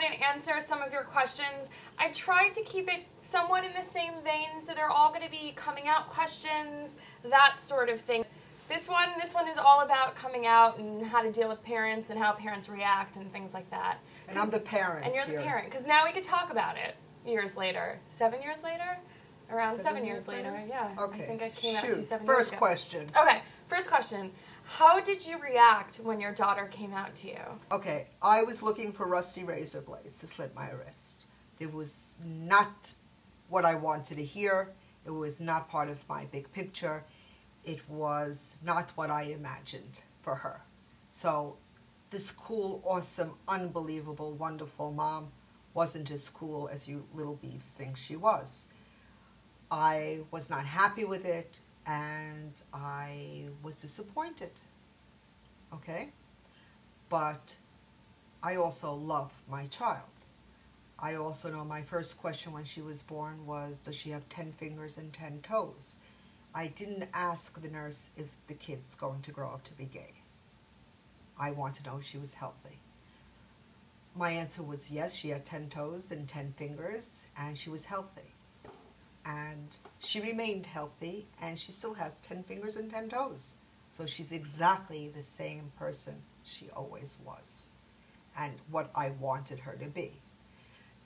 and answer some of your questions. I tried to keep it somewhat in the same vein, so they're all going to be coming out questions, that sort of thing. This one is all about coming out and how to deal with parents and how parents react and things like that. And I'm the parent. And you're the parent, because now we could talk about it years later. 7 years later? Around 7 years later, yeah. Okay. I think I came out to 7 years ago. First question. Okay, first question. How did you react when your daughter came out to you? Okay, I was looking for rusty razor blades to slit my wrist. It was not what I wanted to hear. It was not part of my big picture. It was not what I imagined for her. So this cool, awesome, unbelievable, wonderful mom wasn't as cool as you little beeves think she was. I was not happy with it, and I was disappointed. Okay? But I also love my child. I also know my first question when she was born was, does she have 10 fingers and 10 toes? I didn't ask the nurse if the kid's going to grow up to be gay. I want to know if she was healthy. My answer was yes, she had 10 toes and 10 fingers, and she was healthy. And she remained healthy, and she still has 10 fingers and 10 toes. So she's exactly the same person she always was, and what I wanted her to be.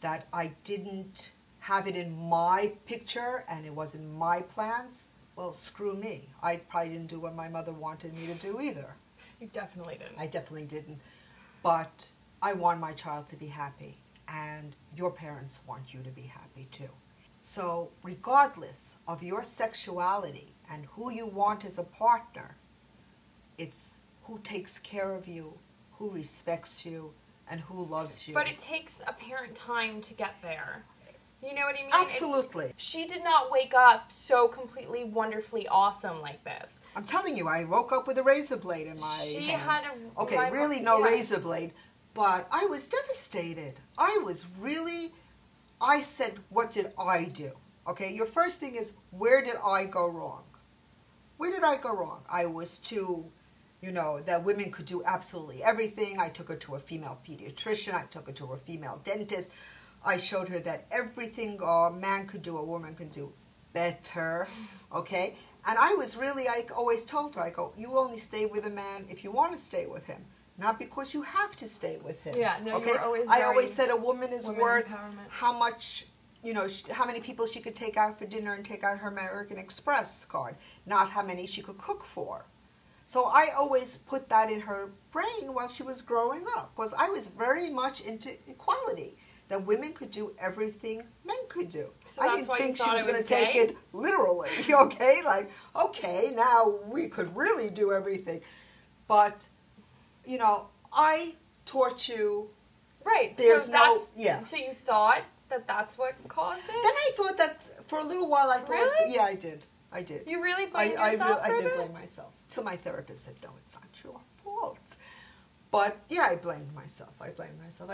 That I didn't have it in my picture, and it wasn't my plans, well, screw me. I probably didn't do what my mother wanted me to do either. You definitely didn't. I definitely didn't. But I want my child to be happy, and your parents want you to be happy too. So regardless of your sexuality and who you want as a partner, it's who takes care of you, who respects you, and who loves you. But it takes a parent time to get there. You know what I mean? Absolutely. She did not wake up so completely wonderfully awesome like this. I'm telling you, I woke up with a razor blade in my She hand. had a... Okay, really no razor blade, but I was devastated. I said, what did I do? Okay, your first thing is, where did I go wrong? Where did I go wrong? I was too, that women could do absolutely everything. I took her to a female pediatrician. I took her to a female dentist. I showed her that everything a man could do, a woman could do better, okay? And I always told her, I go, you only stay with a man if you want to stay with him, not because you have to stay with him. Yeah, no, okay? you were always I always said a woman is worth empowerment. how much, how many people she could take out for dinner and take out her American Express card, not how many she could cook for. So I always put that in her brain while she was growing up, because I was very much into equality. That women could do everything men could do. So I didn't think she was going to take it literally, okay? Like, okay, now we could really do everything. But, I taught you. Right. There's So you thought that that's what caused it? Then I thought that for a little while I thought. Really? Yeah, I did. You really blamed yourself for I it? did blame myself. Till my therapist said, no, it's not your fault. But, yeah, I blamed myself. I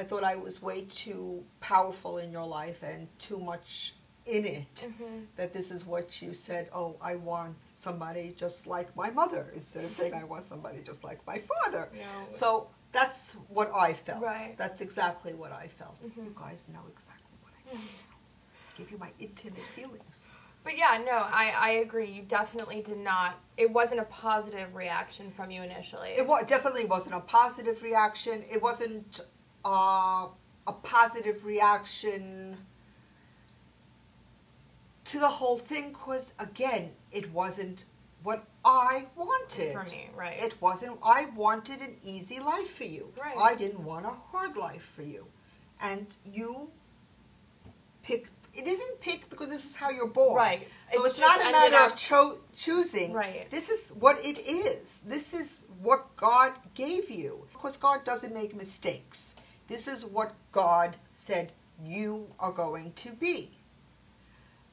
thought I was way too powerful in your life and too much in it. That this is what you said, oh, I want somebody just like my mother, instead of saying I want somebody just like my father. No. So that's what I felt. Right. That's exactly what I felt. You guys know exactly what I felt. I give you my intimate feelings. But yeah, no, I agree. You definitely did not. It wasn't a positive reaction from you initially. It definitely wasn't a positive reaction. It wasn't a positive reaction to the whole thing because, again, it wasn't what I wanted. For me, right. It wasn't. I wanted an easy life for you. Right. I didn't want a hard life for you. And you picked. It isn't picked because this is how you're born. Right. So it's not a matter of choosing. Right. This is what it is. This is what God gave you. Because God doesn't make mistakes. This is what God said you are going to be.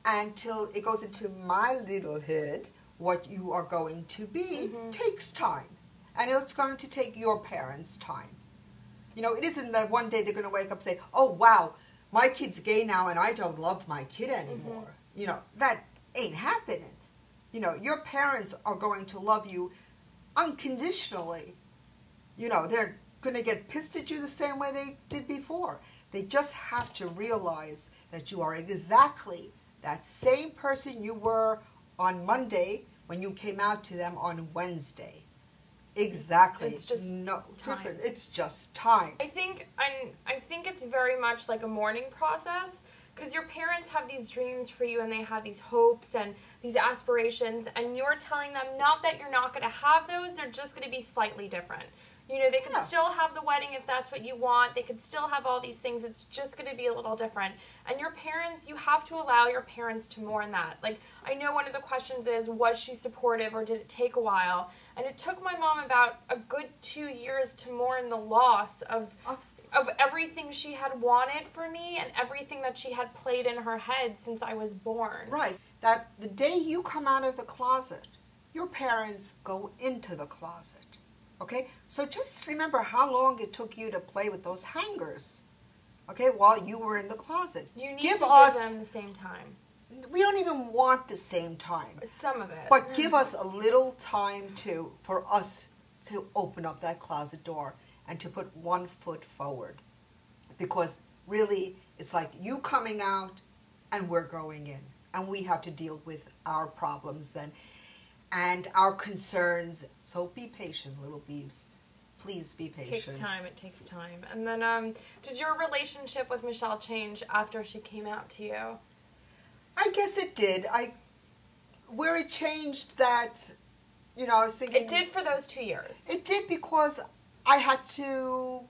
Until it goes into my little head, what you are going to be takes time. And it's going to take your parents' time. It isn't that one day they're going to wake up and say, oh, wow, my kid's gay now and I don't love my kid anymore. That ain't happening. Your parents are going to love you unconditionally. They're going to get pissed at you the same way they did before. They just have to realize that you are exactly that same person you were on Monday when you came out to them on Wednesday. Exactly. It's just no time. different. It's just time. I think it's very much like a mourning process, because your parents have these dreams for you and they have these hopes and these aspirations, and you're telling them not that you're not going to have those, they're just going to be slightly different. You know, they could still have the wedding if that's what you want. They could still have all these things. It's just going to be a little different. And your parents, you have to allow your parents to mourn that. Like, I know one of the questions is, was she supportive or did it take a while? And it took my mom about a good 2 years to mourn the loss of everything she had wanted for me and everything that she had played in her head since I was born. Right. That the day you come out of the closet, your parents go into the closet. Okay? So just remember how long it took you to play with those hangers. Okay? While you were in the closet. You need to give them the same time. We don't even want the same time. Some of it. But give us a little time for us to open up that closet door and to put 1 foot forward. Because really, it's like you coming out and we're going in. And we have to deal with our problems then and our concerns. So be patient, little beeves. Please be patient. It takes time. And then, did your relationship with Michelle change after she came out to you? I guess it did. Where it changed that, you know, I was thinking... It did for those 2 years. It did because I had to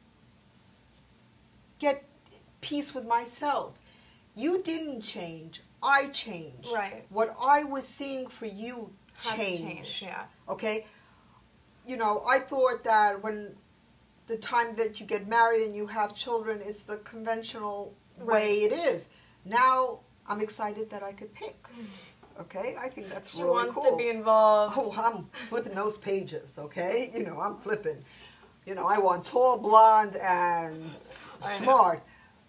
get peace with myself. You didn't change. I changed. Right. What I was seeing for you changed. Yeah. Okay? You know, I thought that when the time that you get married and you have children, it's the conventional way it is. Now, I'm excited that I could pick. Okay? I think that's really cool. She wants to be involved. Oh, I'm flipping those pages, okay? You know, I'm flipping. You know, I want tall, blonde, and smart.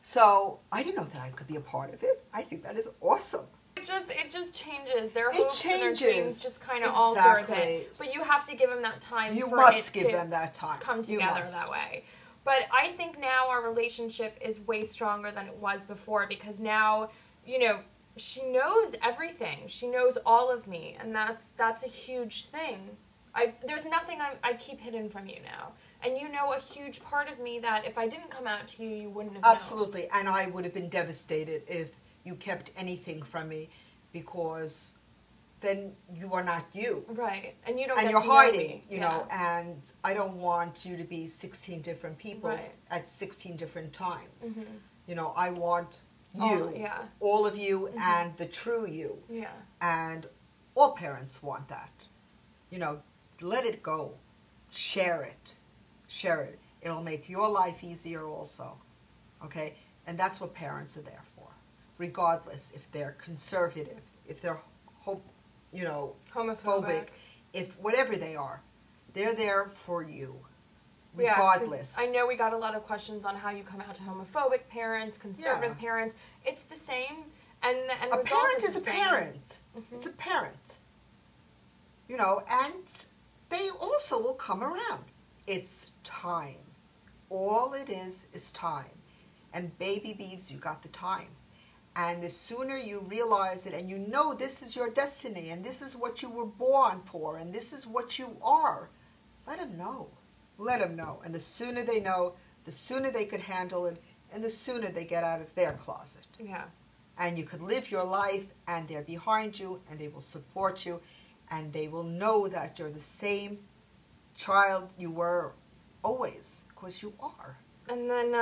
So, I didn't know that I could be a part of it. I think that is awesome. It just changes. Their hopes and their dreams just kind of alter a bit. But you have to give them that time you for must it give to them that time. Come together that way. But I think now our relationship is way stronger than it was before, because now, you know, she knows everything. She knows all of me, and that's a huge thing. There's nothing I keep hidden from you now. And you know a huge part of me that if I didn't come out to you, you wouldn't have known. Absolutely. And I would have been devastated if you kept anything from me, because then you are not you. Right. And you don't and get you're to hiding, know me. you know, and I don't want you to be 16 different people at 16 different times. Mm-hmm. You know, I want you, all of you, and the true you. Yeah. And all parents want that. You know, let it go. Share it. Share it. It'll make your life easier also. Okay? And that's what parents are there for. Regardless if they're conservative, if they're homophobic, if whatever they are, they're there for you. Regardless. Yeah, I know we got a lot of questions on how you come out to homophobic parents, conservative parents. It's the same, and a parent is a parent. Mm-hmm. It's a parent. You know, and they also will come around. It's time. All it is time. And baby beeves, you got the time. And the sooner you realize it and you know this is your destiny and this is what you were born for and this is what you are, let them know. Let them know. And the sooner they know, the sooner they could handle it, and the sooner they get out of their closet. Yeah. And you could live your life, and they're behind you, and they will support you, and they will know that you're the same child you were always, because you are. And then,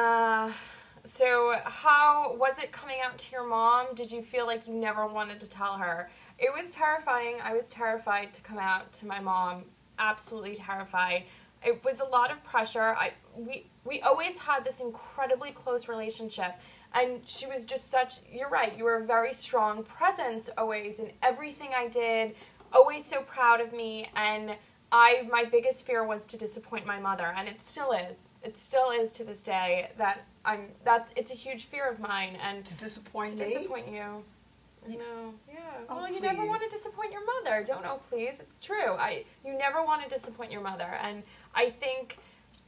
so how was it coming out to your mom? Did you feel like you never wanted to tell her? It was terrifying. I was terrified to come out to my mom. Absolutely terrified. It was a lot of pressure. We always had this incredibly close relationship, and she was just you're right, you were a very strong presence always in everything I did, always so proud of me, and my biggest fear was to disappoint my mother, and it still is. It still is to this day that it's a huge fear of mine, and to disappoint me? To disappoint you. No, yeah. Oh, well, please. You never want to disappoint your mother. Don't know, please. It's true. You never want to disappoint your mother, and I think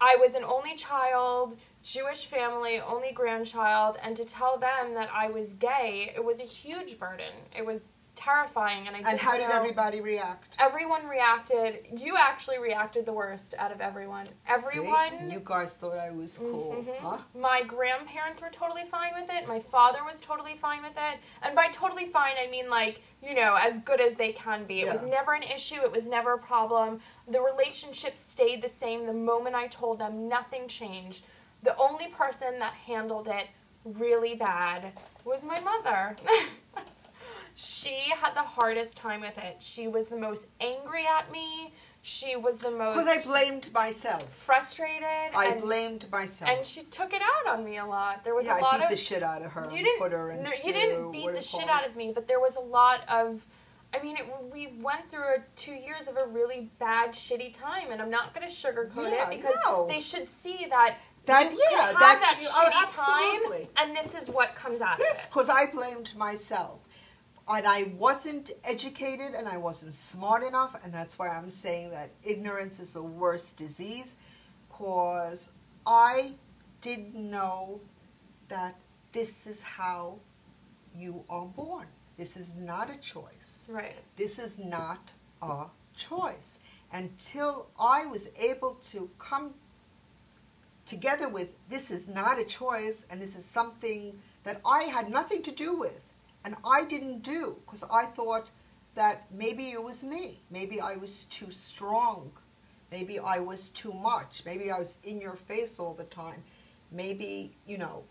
I was an only child, Jewish family, only grandchild, and to tell them that I was gay, it was a huge burden. It was terrifying, and I didn't And how did know. everybody react? Everyone reacted. You actually reacted the worst out of everyone. Everyone. See? You guys thought I was cool, huh? My grandparents were totally fine with it. My father was totally fine with it. And by totally fine, I mean, like, you know, as good as they can be. It was never an issue. It was never a problem. The relationship stayed the same the moment I told them. Nothing changed. The only person that handled it really bad was my mother. She had the hardest time with it. She was the most angry at me. She was the most... Because I blamed myself. Frustrated. I blamed myself. And she took it out on me a lot. There was a lot I beat the shit out of her. You didn't beat the shit out of me, but there was a lot of... I mean, we went through 2 years of a really bad, shitty time, and I'm not going to sugarcoat it because they should see that you have that shitty time, and this is what comes out of it. Yes, because I blamed myself. And I wasn't educated and I wasn't smart enough, and that's why I'm saying that ignorance is the worst disease, because I didn't know that this is how you are born. This is not a choice. Right. This is not a choice. Until I was able to come together with this is not a choice and this is something that I had nothing to do with. And I didn't do, because I thought that maybe it was me. Maybe I was too strong. Maybe I was too much. Maybe I was in your face all the time. Maybe, you know,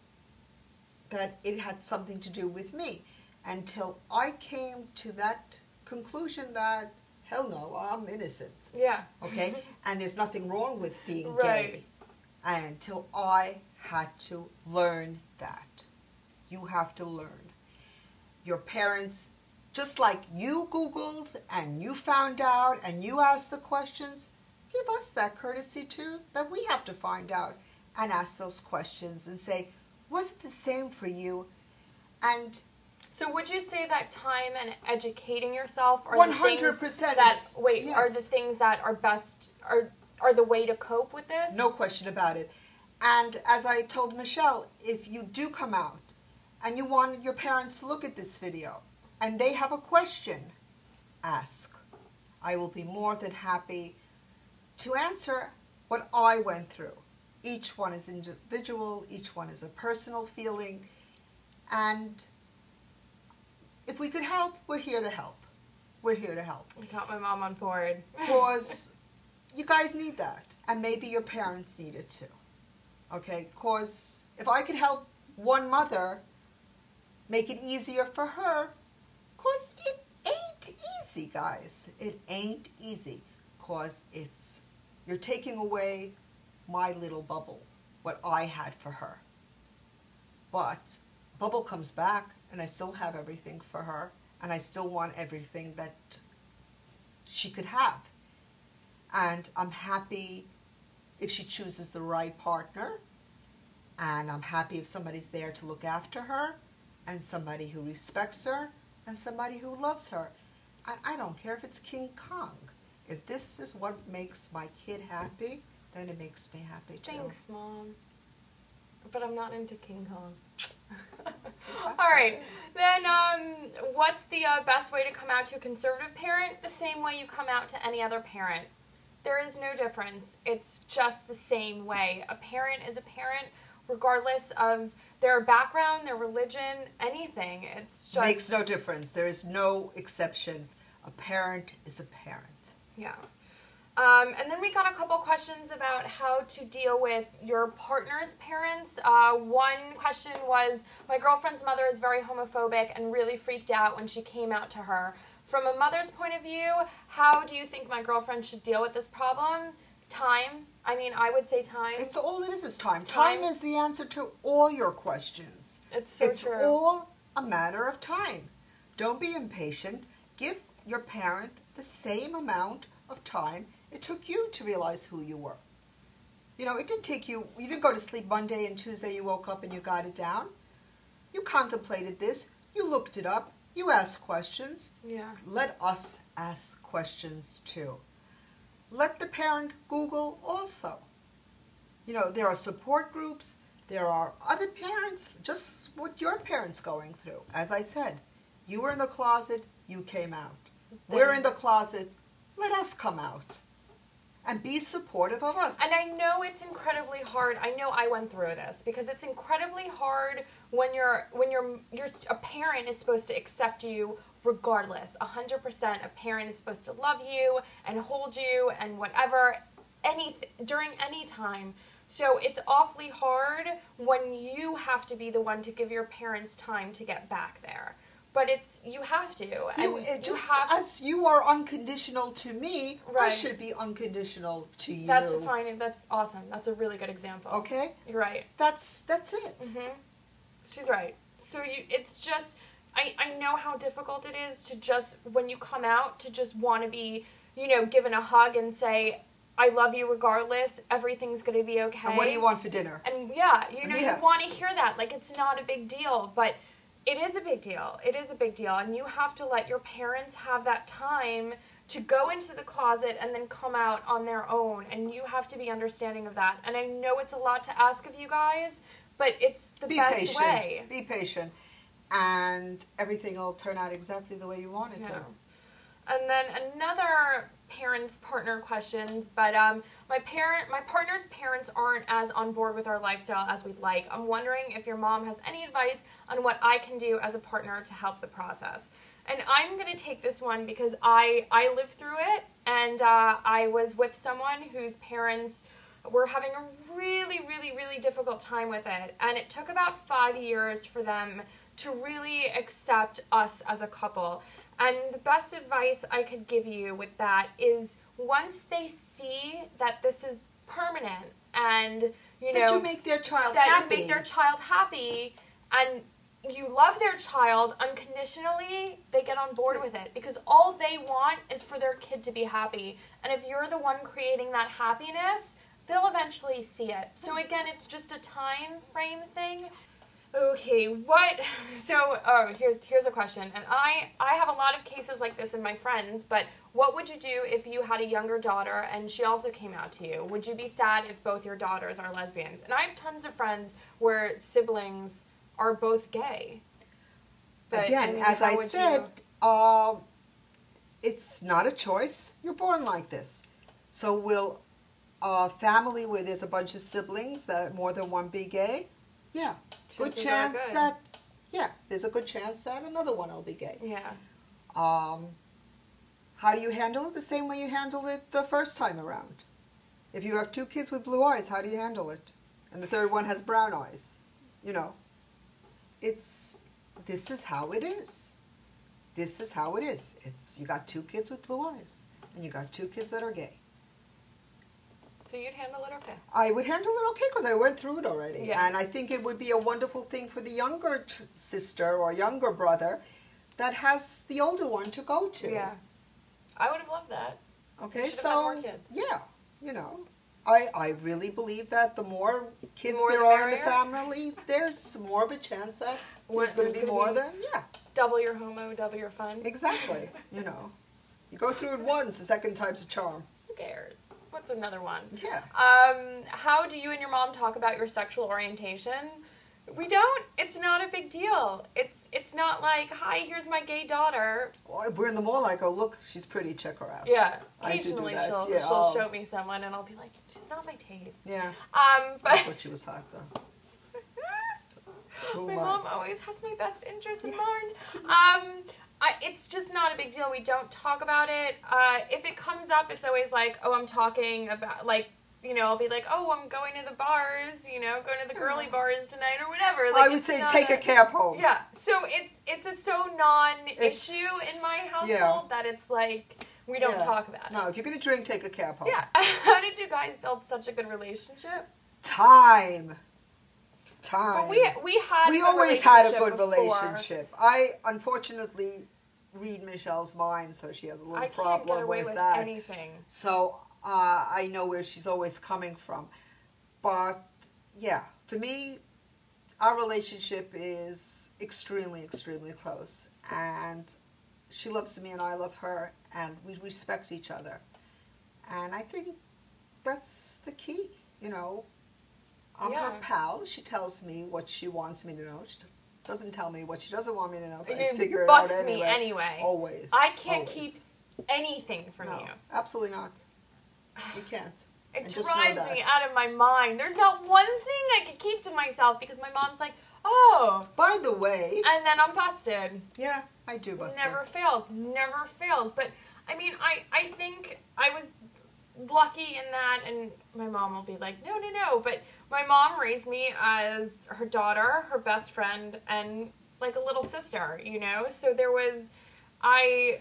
that it had something to do with me. Until I came to that conclusion that, hell no, I'm innocent. Yeah. Okay? And there's nothing wrong with being right. gay. Until I had to learn that. You have to learn. Your parents, just like you Googled and you found out and you asked the questions, give us that courtesy too, that we have to find out and ask those questions and say, was it the same for you? And so would you say that time and educating yourself are 100% are the things that are best, are the way to cope with this? No question about it. And as I told Michelle, if you do come out, and you want your parents to look at this video, and they have a question, ask. I will be more than happy to answer what I went through. Each one is individual, each one is a personal feeling, and if we could help, we're here to help. We're here to help. I got my mom on board. Because you guys need that, and maybe your parents need it too. Okay, because if I could help one mother make it easier for her, because it ain't easy, guys. It ain't easy, because you're taking away my little bubble, what I had for her. But bubble comes back, and I still have everything for her, and I still want everything that she could have. And I'm happy if she chooses the right partner, and I'm happy if somebody's there to look after her, and somebody who respects her, and somebody who loves her. And I don't care if it's King Kong. If this is what makes my kid happy, then it makes me happy too. Thanks, Mom. But I'm not into King Kong. All right. Then what's the best way to come out to a conservative parent? The same way you come out to any other parent. There is no difference. It's just the same way. A parent is a parent regardless of their background, their religion, anything. It's just... Makes no difference. There is no exception. A parent is a parent. Yeah. And then we got a couple questions about how to deal with your partner's parents. One question was, my girlfriend's mother is very homophobic and really freaked out when she came out to her. From a mother's point of view, how do you think my girlfriend should deal with this problem? Time. I mean, I would say time. It's all it is time. Time is the answer to all your questions. It's so It's true. all a matter of time. Don't be impatient. Give your parent the same amount of time it took you to realize who you were. You know, it didn't take you didn't go to sleep Monday and Tuesday you woke up and you got it down. You contemplated this. You looked it up. You asked questions. Yeah. Let us ask questions too. Let the parent Google also. You know, there are support groups. There are other parents, just what your parents going through. As I said, you were in the closet, you came out. We're in the closet, let us come out. And be supportive of us. And I know it's incredibly hard. I know I went through this because it's incredibly hard when a parent is supposed to accept you regardless. 100%. A parent is supposed to love you and hold you and whatever, during any time. So it's awfully hard when you have to be the one to give your parents time to get back there. But you have to. As you are unconditional to me, right. I should be unconditional to you. That's fine. That's awesome. That's a really good example. Okay? You're right. That's it. Mm-hmm. She's right. So it's just, I know how difficult it is to just, when you come out, to just want to be, given a hug and say, I love you regardless, everything's going to be okay. And what do you want for dinner? And you want to hear that. Like, it's not a big deal, but it is a big deal. It is a big deal. And you have to let your parents have that time to go into the closet and then come out on their own. And you have to be understanding of that. And I know it's a lot to ask of you guys, but it's the best way. Be patient. And everything will turn out exactly the way you want it to. And then another parents partner questions, but my partner's parents aren't as on board with our lifestyle as we'd like. I'm wondering if your mom has any advice on what I can do as a partner to help the process. And I'm going to take this one because I lived through it, and I was with someone whose parents were having a really, really, really difficult time with it. And it took about 5 years for them to really accept us as a couple. And the best advice I could give you with that is once they see that this is permanent and, that you make their child happy and you love their child unconditionally, they get on board with it. Because all they want is for their kid to be happy. And if you're the one creating that happiness, they'll eventually see it. So again, it's just a time frame thing. Okay, here's a question, and I have a lot of cases like this in my friends, but what would you do if you had a younger daughter and she also came out to you? Would you be sad if both your daughters are lesbians? And I have tons of friends where siblings are both gay. But, again, as I said, it's not a choice. You're born like this. So will a family where there's a bunch of siblings, that more than one be gay? Yeah. There's a good chance that another one will be gay. Yeah. How do you handle it? The same way you handled it the first time around. If you have 2 kids with blue eyes, how do you handle it? And the third one has brown eyes. This is how it is. This is how it is. You got 2 kids with blue eyes, and you got 2 kids that are gay. So you'd handle it okay? I would handle it okay because I went through it already. Yeah. And I think it would be a wonderful thing for the younger sister or younger brother that has the older one to go to. Yeah. I would have loved that. Okay, so had more kids. Yeah, I really believe that the more kids there are in the family, there's more of a chance that there's going to be more than, Double your homo, double your fun. Exactly, You go through it once, the second time's a charm. Who cares? What's another one? Yeah. How do you and your mom talk about your sexual orientation? We don't. It's not a big deal. It's not like, hi, here's my gay daughter. Well, we're in the mall, I go, look, she's pretty, check her out. Yeah. Occasionally she'll show me someone and I'll be like, she's not my taste. Yeah. But I thought she was hot, though. My mom always has my best interest in mind. It's just not a big deal. We don't talk about it. If it comes up, it's always like, oh, I'm talking about, I'll be like, oh, I'm going to the bars, going to the girly bars tonight or whatever. I would say take a cab home. Yeah. So it's so non-issue in my household that it's like, we don't talk about it. No, if you're going to drink, take a cab home. Yeah. How did you guys build such a good relationship? Time. But we always had a good relationship. I unfortunately read Michelle's mind, so she has a little problem with that. Anything. So I know where she's always coming from. But yeah, for me, our relationship is extremely, extremely close, and she loves me and I love her, and we respect each other. And I think that's the key, I'm her pal. She tells me what she wants me to know. She doesn't tell me what she doesn't want me to know. But I figure it out bust me anyway. Always. I can't keep anything from you. Absolutely not. You can't. It drives me out of my mind. There's not one thing I could keep to myself because my mom's like, oh. By the way. And then I'm busted. Yeah, I do bust. Never fails. Never fails. But, I mean, I think I was lucky in that, and my mom will be like, no, but my mom raised me as her daughter, her best friend, and like a little sister, you know? So there was, I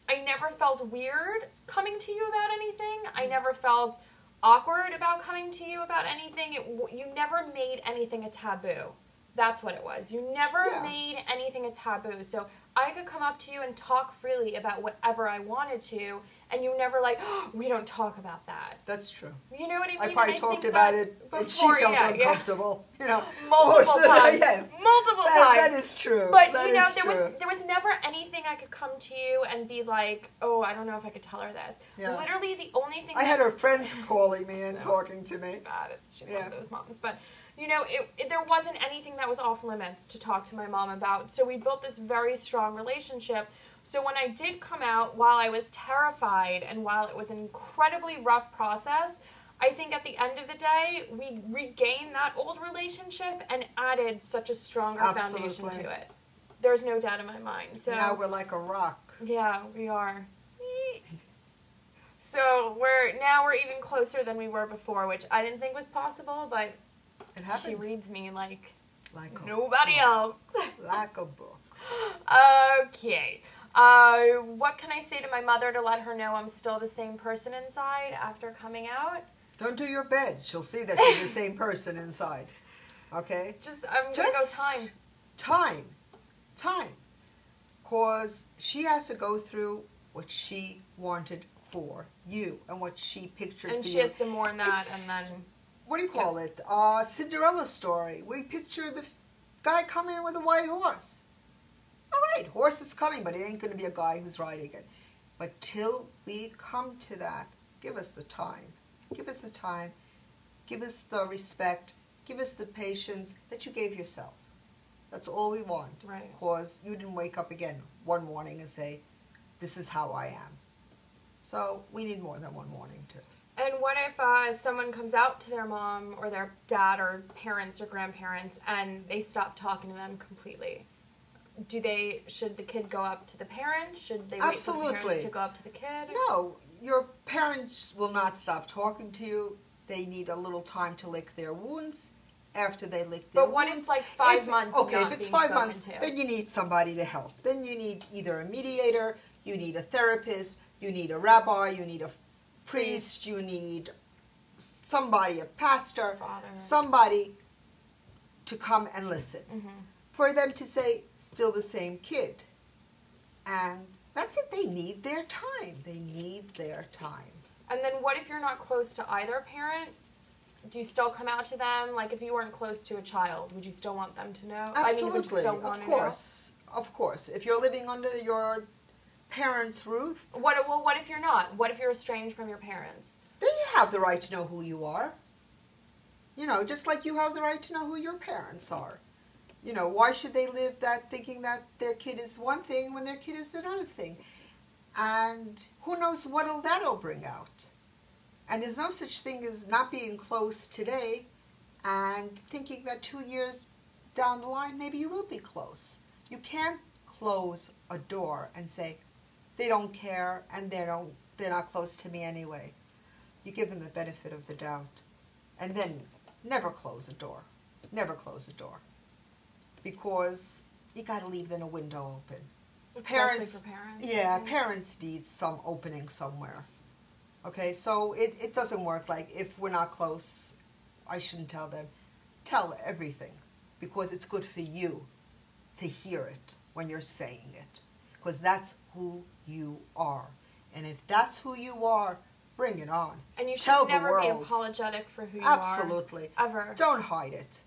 never felt weird coming to you about anything. I never felt awkward about coming to you about anything. You never made anything a taboo. That's what it was. You never made anything a taboo. So I could come up to you and talk freely about whatever I wanted to, and you never like, oh, we don't talk about that. That's true. You know what I mean? I probably talked about it before, and she felt uncomfortable. You know, multiple times. Yes, multiple times. That is true. But that you know, true. there was never anything I could come to you and be like, oh, I don't know if I could tell her this. Yeah. Literally, the only thing I had her friends calling me and talking to me. It's bad. She's one of those moms, but. You know, there wasn't anything that was off limits to talk to my mom about. So we built this very strong relationship. So when I did come out, while I was terrified and while it was an incredibly rough process, I think at the end of the day, we regained that old relationship and added such a stronger foundation to it. There's no doubt in my mind. So now we're like a rock. Yeah, we are. So we're even closer than we were before, which I didn't think was possible, but she reads me like nobody else. Like a book. Okay. What can I say to my mother to let her know I'm still the same person inside after coming out? Don't do your bed. She'll see that you're the same person inside. Okay? I'm going to go time. Time. Because she has to go through what she wanted for you and what she pictured for you. And she has to mourn that and then... What do you call it? Cinderella story. We picture the guy coming in with a white horse. All right, horse is coming, but it ain't going to be a guy who's riding it. But till we come to that, give us the time. Give us the time. Give us the respect. Give us the patience that you gave yourself. That's all we want. Right. Because you didn't wake up again one morning and say, this is how I am. So we need more than one morning too. And what if someone comes out to their mom or their dad or parents or grandparents and they stop talking to them completely? Should the kid go up to the parents? Should they wait for the parents to go up to the kid? No, your parents will not stop talking to you. They need a little time to lick their wounds. After they lick their wounds. But what it's like 5 months okay, if it's 5 months, then you need somebody to help. Then you need either a mediator, you need a therapist, you need a rabbi, you need a priest, you need somebody, a pastor, somebody to come and listen. Mm-hmm. For them to say, still the same kid. And that's it. They need their time. They need their time. And then what if you're not close to either parent? Do you still come out to them? Like if you weren't close to a child, would you still want them to know? Absolutely. Of course. Of course. If you're living under your parents' roof. What if you're not? What if you're estranged from your parents? Then you have the right to know who you are. You know, just like you have the right to know who your parents are. You know, why should they live that thinking that their kid is one thing when their kid is another thing? And who knows what that'll bring out. And there's no such thing as not being close today and thinking that 2 years down the line maybe you will be close. You can't close a door and say, they don't care and they're not close to me anyway. You give them the benefit of the doubt. And then never close a door. Never close a door. Because you got to leave then a window open. Especially for parents. Yeah, parents need some opening somewhere. Okay, so it doesn't work like if we're not close, I shouldn't tell them. Tell everything. Because it's good for you to hear it when you're saying it. Because that's who you are. And if that's who you are, bring it on. And you should never be apologetic for who you are. Absolutely. Ever. Don't hide it.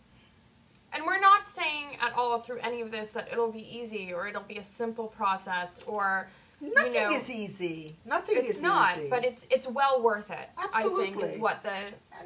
And we're not saying at all through any of this that it'll be easy or it'll be a simple process or Nothing is easy. Nothing is easy. It's not, but it's well worth it. Absolutely. I think is what the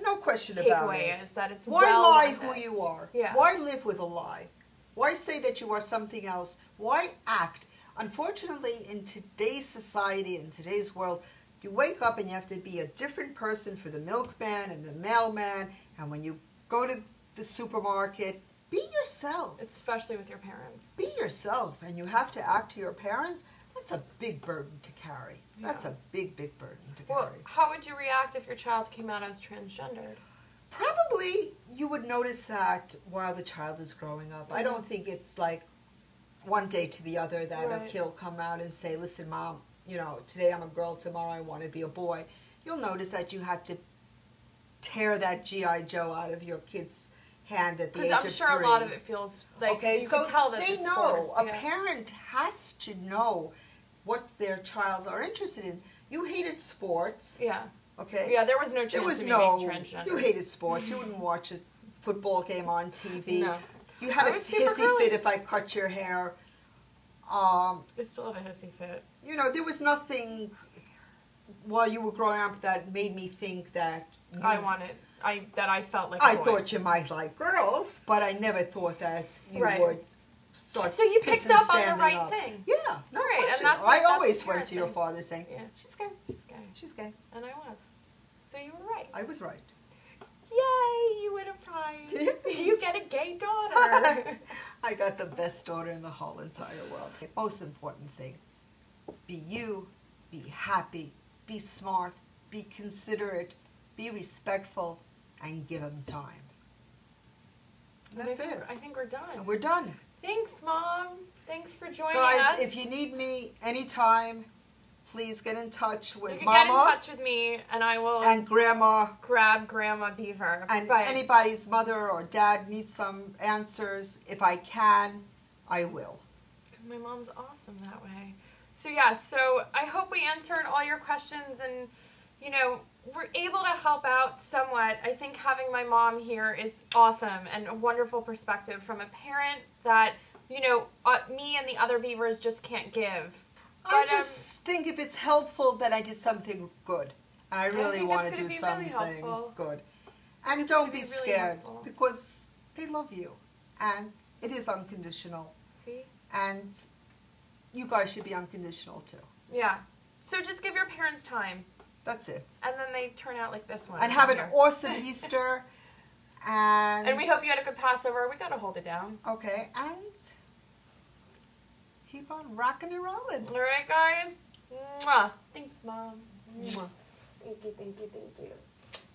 no question about it. takeaway is, that it's Why well lie worth who it. you are? Yeah. Why live with a lie? Why say that you are something else? Why act? Unfortunately, in today's society, in today's world, you wake up and you have to be a different person for the milkman and the mailman. And when you go to the supermarket, be yourself. Especially with your parents. Be yourself. And you have to act to your parents. That's a big burden to carry. Yeah. That's a big, big burden to carry. Well, how would you react if your child came out as transgendered? Probably you would notice that while the child is growing up. I don't think it's like one day to the other that a kid will come out and say, listen, Mom, you know, today I'm a girl, tomorrow I want to be a boy. You'll notice that you had to tear that G.I. Joe out of your kid's hand at the age of 3. Because I'm sure a lot of it feels like you can tell that they it's know. forced. A parent has to know what their child are interested in. You hated sports. Yeah. Okay. Yeah, there was no chance of me being transgender. You hated sports. You wouldn't watch a football game on TV. No. You had I a was super hissy girly. fit if I cut your hair. I still have a hissy fit. You know, there was nothing while you were growing up that made me think that I felt like I a boy. thought you might like girls, but I never thought that you would start. So you picked up on the standing right up. thing. Yeah, no Right, and question. that's I the always parent went to your thing. father saying, Yeah. she's gay. She's gay. She's gay. And I was. So you were right. I was right. Yay, you win a prize. You get a gay daughter. I got the best daughter in the whole entire world. The most important thing, be you, be happy, be smart, be considerate, be respectful, and give them time. That's it. I think we're done. And we're done. Thanks, Mom. Thanks for joining Guys, us. if you need me anytime, please get in touch with you can Mama get in touch with me, and I will and Grandma. grab Grandma Beaver. And But anybody's mother or dad needs some answers. If I can, I will. because my mom's awesome that way. So yeah, so I hope we answered all your questions, and you know, we're able to help out somewhat. I think having my mom here is awesome and a wonderful perspective from a parent that, you know, me and the other Beavers just can't give. I But, just think if it's helpful, that I did something good. And I really think want it's to do gonna be really something helpful. good. And It's don't gonna be be really scared, helpful. because they love you. And it is unconditional. See? And you guys should be unconditional too. Yeah. So just give your parents time, That's it. and then they turn out like this one. And have an here. awesome Easter. And we hope you had a good Passover. We gotta hold it down. Okay, and keep on rocking and rolling. All right, guys. Mwah. Thanks, Mom. Mwah. Thank you, thank you, thank you.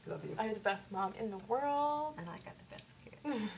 Love you. I'm the best mom in the world. And I got the best kid.